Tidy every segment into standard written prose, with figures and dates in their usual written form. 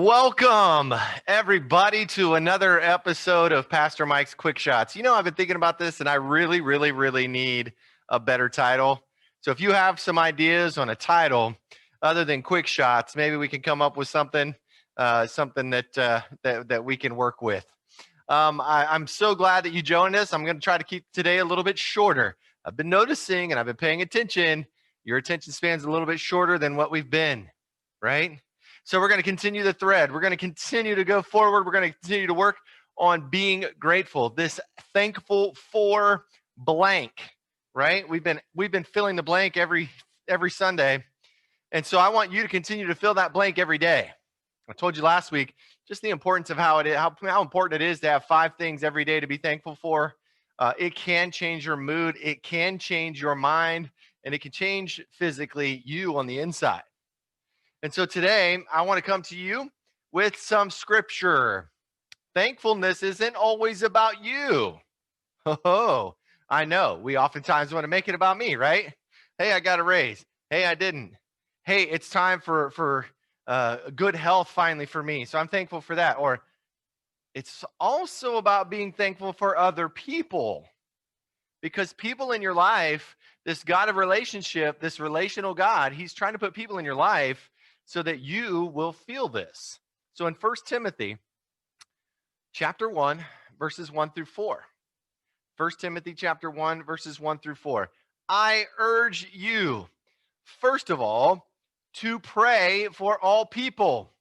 Welcome, everybody, to another episode of Pastor Mike's Quick Shots. I've been thinking about this, and I really need a better title. So if you have some ideas on a title other than Quick Shots, maybe we can come up with something that we can work with. I'm so glad that you joined us. I'm going to try to keep today a little bit shorter. I've been noticing, and I've been paying attention, your attention span's a little bit shorter than what we've been, right? So we're going to continue the thread. We're going to continue to go forward. We're going to continue to work on being grateful. This thankful for blank, right? We've been filling the blank every Sunday. And so I want you to continue to fill that blank every day. I told you last week just the importance of how important it is to have 5 things every day to be thankful for. It can change your mood, it can change your mind, and it can change physically you on the inside. And so today, I want to come to you with some scripture. Thankfulness isn't always about you. Oh, I know. We oftentimes want to make it about me, right? Hey, I got a raise. Hey, I didn't. Hey, it's time for good health finally for me. So I'm thankful for that. Or it's also about being thankful for other people. Because people in your life, this God of relationship, this relational God, he's trying to put people in your life so that you will feel this. So in 1 Timothy chapter 1, verses 1 through 4. 1 Timothy chapter 1, verses 1 through 4. I urge you, first of all, to pray for all people.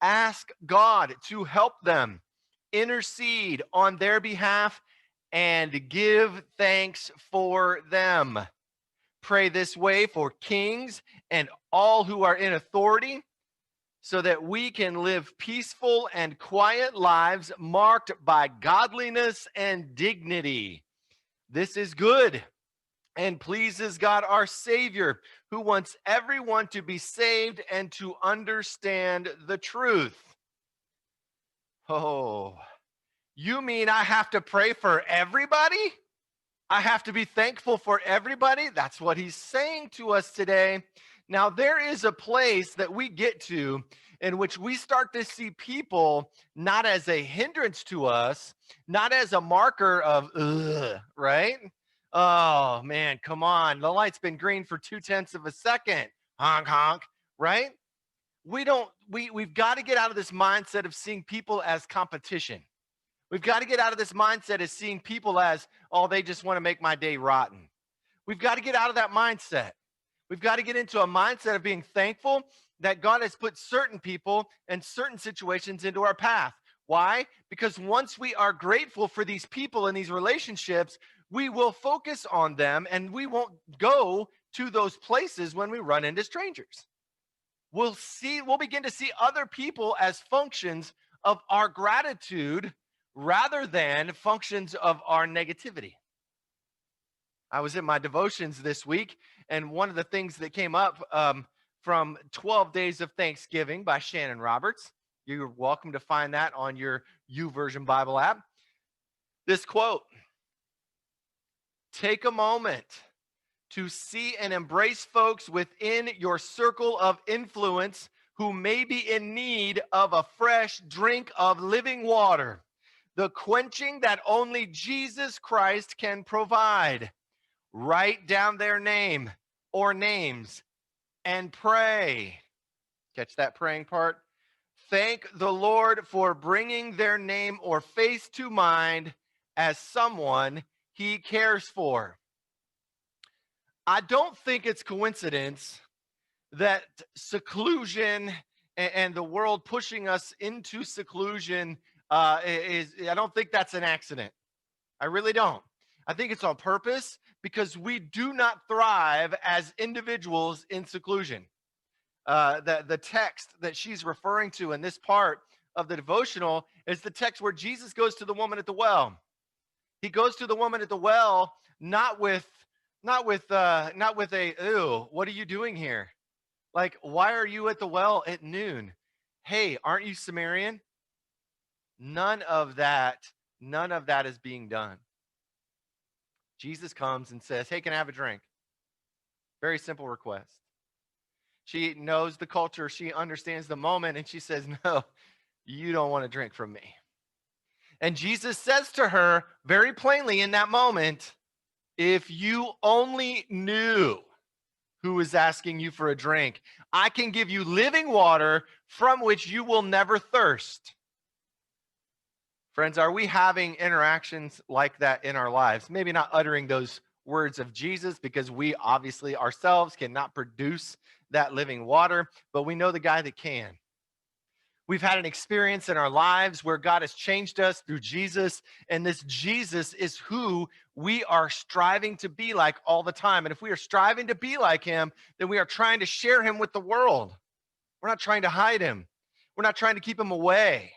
Ask God to help them, intercede on their behalf, and give thanks for them. Pray this way for kings and all who are in authority, so that we can live peaceful and quiet lives marked by godliness and dignity. This is good and pleases God our Savior, who wants everyone to be saved and to understand the truth. Oh, you mean I have to pray for everybody? I have to be thankful for everybody? That's what he's saying to us today. Now, there is a place that we get to in which we start to see people not as a hindrance to us, not as a marker of, right? Oh, man, come on. The light's been green for 0.2 of a second. Honk, honk, right? We've got to get out of this mindset of seeing people as competition. We've got to get out of this mindset of seeing people as, oh, they just want to make my day rotten. We've got to get out of that mindset. We've got to get into a mindset of being thankful that God has put certain people and certain situations into our path. Why? Because once we are grateful for these people and these relationships, we will focus on them and we won't go to those places when we run into strangers. We'll begin to see other people as functions of our gratitude rather than functions of our negativity. I was in my devotions this week, and one of the things that came up from 12 Days of Thanksgiving by Shanon Roberts, you're welcome to find that on your YouVersion Bible app. This quote: take a moment to see and embrace folks within your circle of influence who may be in need of a fresh drink of living water, the quenching that only Jesus Christ can provide. Write down their name or names and pray. Catch that praying part? Thank the Lord for bringing their name or face to mind as someone he cares for. I don't think it's coincidence that seclusion and the world pushing us into seclusion I don't think that's an accident. I really don't. I think it's on purpose because we do not thrive as individuals in seclusion. The text that she's referring to in this part of the devotional is the text where Jesus goes to the woman at the well. He goes to the woman at the well, not with a, ew, what are you doing here? Like, why are you at the well at noon? Hey, aren't you Samaritan? None of that is being done. Jesus comes and says, hey, can I have a drink? Very simple request. She knows the culture. She understands the moment. And she says, no, you don't want to drink from me. And Jesus says to her very plainly in that moment, if you only knew who is asking you for a drink, I can give you living water from which you will never thirst. Friends, are we having interactions like that in our lives? Maybe not uttering those words of Jesus, because we obviously ourselves cannot produce that living water, but we know the guy that can. We've had an experience in our lives where God has changed us through Jesus, and this Jesus is who we are striving to be like all the time. And if we are striving to be like him, then we are trying to share him with the world. We're not trying to hide him. We're not trying to keep him away.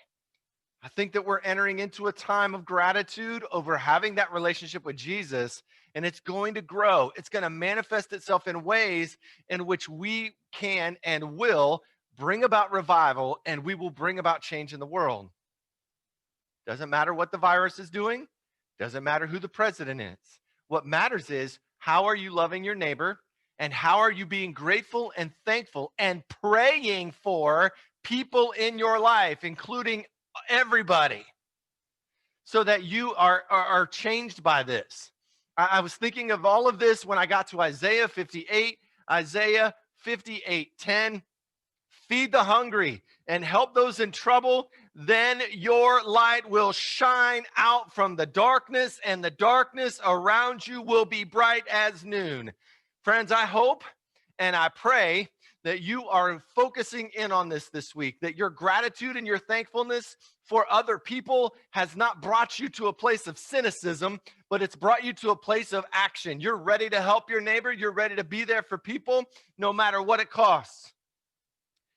I think that we're entering into a time of gratitude over having that relationship with Jesus, and it's going to grow. It's going to manifest itself in ways in which we can and will bring about revival, and we will bring about change in the world. Doesn't matter what the virus is doing. Doesn't matter who the president is. What matters is, how are you loving your neighbor, and how are you being grateful and thankful and praying for people in your life, including everybody, so that you are changed by this. I was thinking of all of this when I got to Isaiah 58, Isaiah 58:10. Feed the hungry and help those in trouble. Then your light will shine out from the darkness, and the darkness around you will be bright as noon. Friends, I hope and I pray that you are focusing in on this week, that your gratitude and your thankfulness for other people has not brought you to a place of cynicism, but it's brought you to a place of action. You're ready to help your neighbor. You're ready to be there for people, no matter what it costs.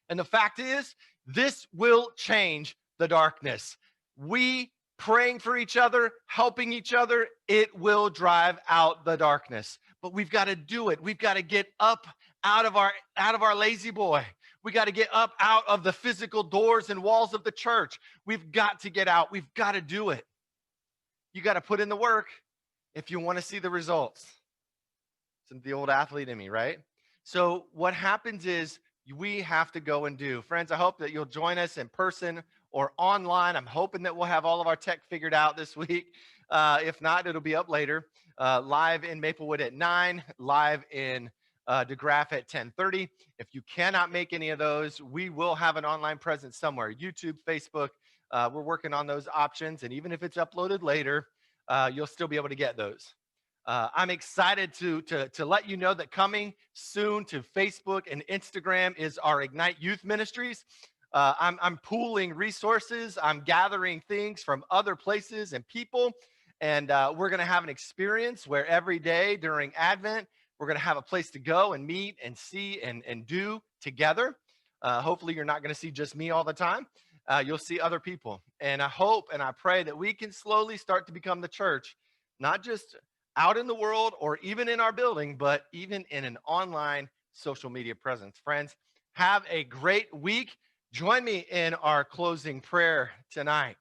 And the fact is, this will change the darkness. We praying for each other, helping each other, it will drive out the darkness. But we've got to do it. We've got to get up out of our lazy boy. We got to get up out of the physical doors and walls of the church. We've got to get out. We've got to do it. You got to put in the work if you want to see the results. It's the old athlete in me, right? So what happens is, we have to go and do. Friends, I hope that you'll join us in person or online. I'm hoping that we'll have all of our tech figured out this week. If not, it'll be up later. Live in Maplewood at 9, live in DeGraff at 10:30. If you cannot make any of those, we will have an online presence somewhere. YouTube, Facebook, we're working on those options. And even if it's uploaded later, you'll still be able to get those. I'm excited to let you know that coming soon to Facebook and Instagram is our Ignite Youth Ministries. I'm pooling resources. I'm gathering things from other places and people. And we're going to have an experience where every day during Advent, we're going to have a place to go and meet and see and do together. Hopefully, you're not going to see just me all the time. You'll see other people. And I hope and I pray that we can slowly start to become the church, not just out in the world or even in our building, but even in an online social media presence. Friends, have a great week. Join me in our closing prayer tonight.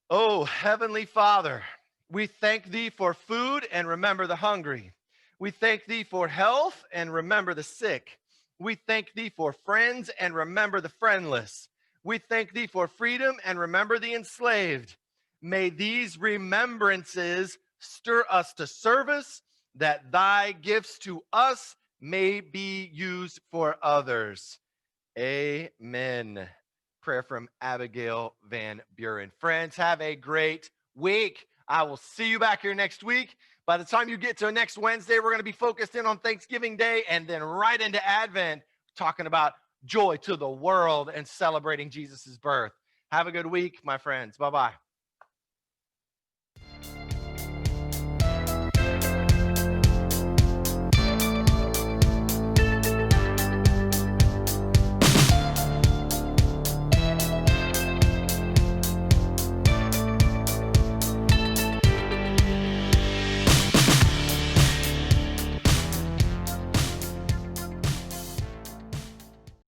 Oh, Heavenly Father, we thank thee for food and remember the hungry. We thank thee for health and remember the sick. We thank thee for friends and remember the friendless. We thank thee for freedom and remember the enslaved. May these remembrances stir us to service, that thy gifts to us may be used for others. Amen. Prayer from Abigail Van Buren. Friends, have a great week. I will see you back here next week. By the time you get to next Wednesday, we're going to be focused in on Thanksgiving Day and then right into Advent, talking about joy to the world and celebrating Jesus' birth. Have a good week, my friends. Bye-bye.